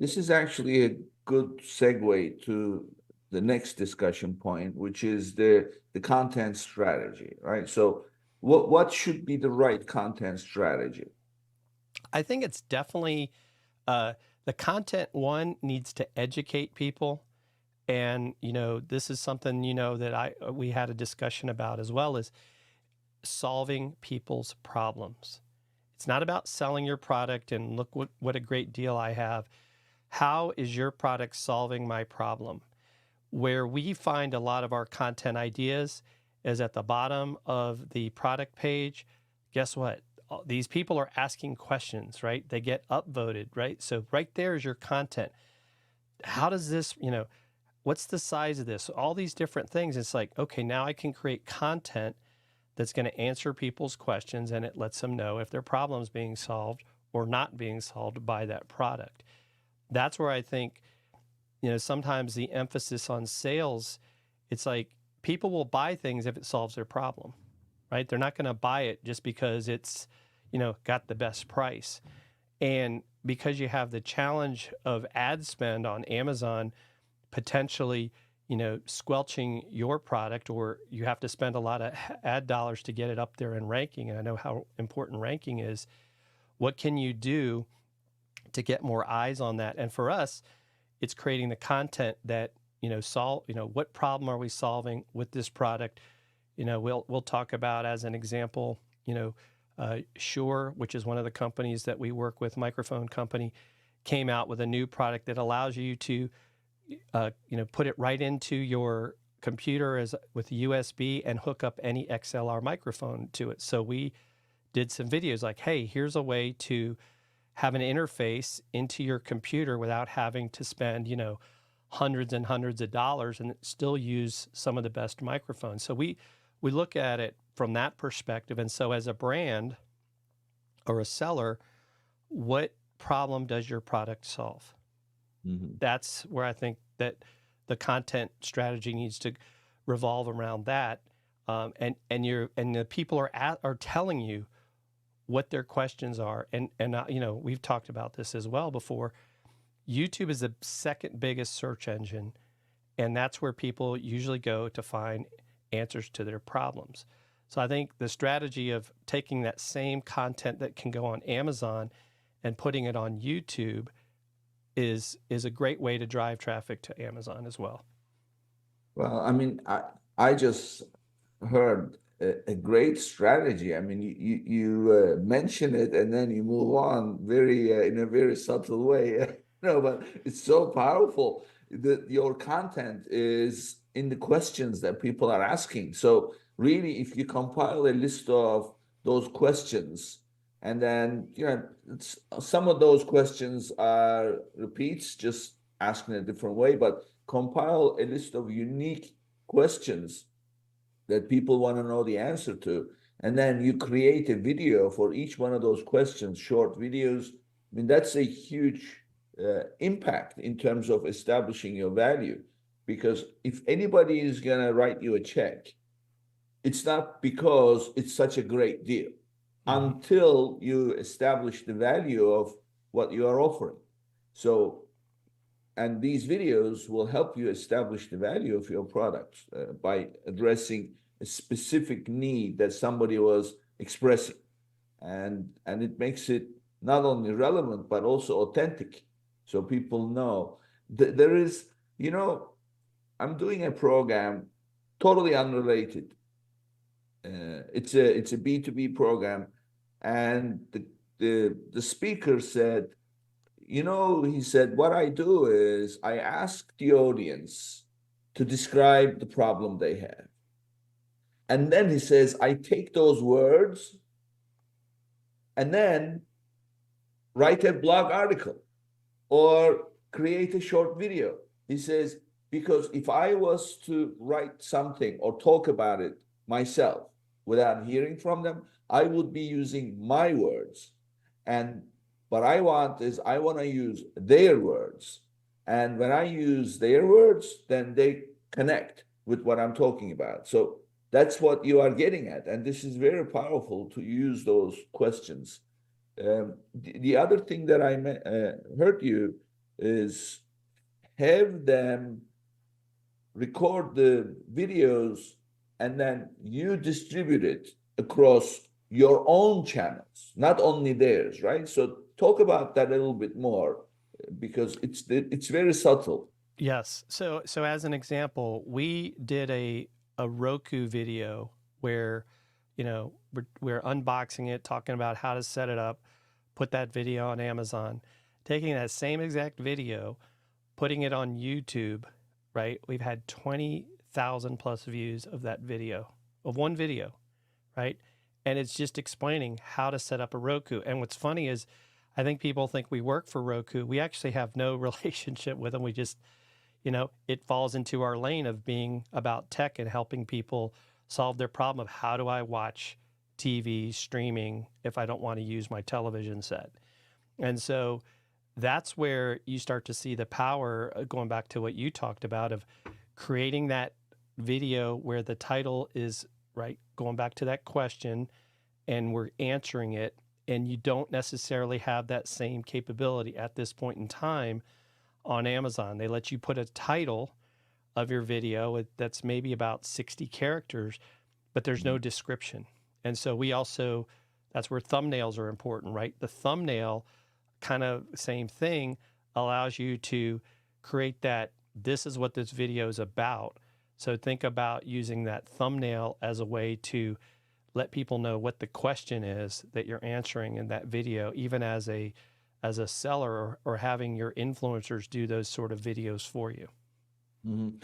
This is actually a good segue to the next discussion point, which is the content strategy, right? So what should be the right content strategy? I think it's definitely uh, the content one needs to educate people. And, this is something, that we had a discussion about as well is solving people's problems. It's not about selling your product and look what a great deal I have. How is your product solving my problem? Where we find a lot of our content ideas is at the bottom of the product page. Guess what? These people are asking questions, right? They get upvoted, right? So right there is your content. How does this, what's the size of this? All these different things. It's like, okay, now I can create content that's going to answer people's questions, and it lets them know if their problem's being solved or not being solved by that product. That's where I think, sometimes the emphasis on sales, it's like people will buy things if it solves their problem, right? They're not going to buy it just because it's, got the best price. And because you have the challenge of ad spend on Amazon potentially, squelching your product, or you have to spend a lot of ad dollars to get it up there in ranking. And I know how important ranking is. What can you do to get more eyes on that? And for us, it's creating the content that, solve, what problem are we solving with this product? We'll talk about, as an example, Shure, which is one of the companies that we work with, microphone company, came out with a new product that allows you to put it right into your computer as with USB and hook up any XLR microphone to it. So we did some videos like, hey, here's a way to have an interface into your computer without having to spend, hundreds and hundreds of dollars and still use some of the best microphones. So we look at it from that perspective. And so as a brand or a seller, what problem does your product solve? Mhm. That's where I think that the content strategy needs to revolve around that. And the people are telling you what their questions are. And we've talked about this as well before. YouTube is the second biggest search engine, and that's where people usually go to find answers to their problems. So I think the strategy of taking that same content that can go on Amazon and putting it on YouTube is a great way to drive traffic to Amazon as well. Well, I mean, I just heard a great strategy. I mean, you mention it and then you move on very in a very subtle way. But it's so powerful that your content is in the questions that people are asking. So really, if you compile a list of those questions, and then some of those questions are repeats, just asking a different way, but compile a list of unique questions that people want to know the answer to. And then you create a video for each one of those questions, short videos. I mean, that's a huge impact in terms of establishing your value. Because if anybody is going to write you a check, it's not because it's such a great deal Mm-hmm. until you establish the value of what you are offering. So, and these videos will help you establish the value of your products by addressing a specific need that somebody was expressing, and it makes it not only relevant but also authentic, so people know there is, you know I'm doing a program totally unrelated. It's a B2B program, and the speaker said, he said, what I do is I ask the audience to describe the problem they have. And then he says, I take those words and then write a blog article or create a short video. He says, because if I was to write something or talk about it myself without hearing from them, I would be using my words. And what I want is I want to use their words. And when I use their words, then they connect with what I'm talking about. So that's what you are getting at. And this is very powerful to use those questions. The other thing that I heard you is have them record the videos and then you distribute it across your own channels, not only theirs, right? So talk about that a little bit more because it's very subtle. Yes. So as an example, we did a Roku video where, we're unboxing it, talking about how to set it up, put that video on Amazon, taking that same exact video, putting it on YouTube, right? We've had 20,000 plus views of that video, of one video, right? And it's just explaining how to set up a Roku. And what's funny is I think people think we work for Roku. We actually have no relationship with them. We just, it falls into our lane of being about tech and helping people solve their problem of how do I watch TV streaming if I don't want to use my television set. And so that's where you start to see the power, going back to what you talked about, of creating that video where the title is, right, going back to that question and we're answering it. And you don't necessarily have that same capability at this point in time on Amazon. They let you put a title of your video that's maybe about 60 characters, but there's no description. And so that's where thumbnails are important, right? The thumbnail, kind of same thing, allows you to create that, this is what this video is about. So think about using that thumbnail as a way to let people know what the question is that you're answering in that video, even as a seller or having your influencers do those sort of videos for you. Mhm.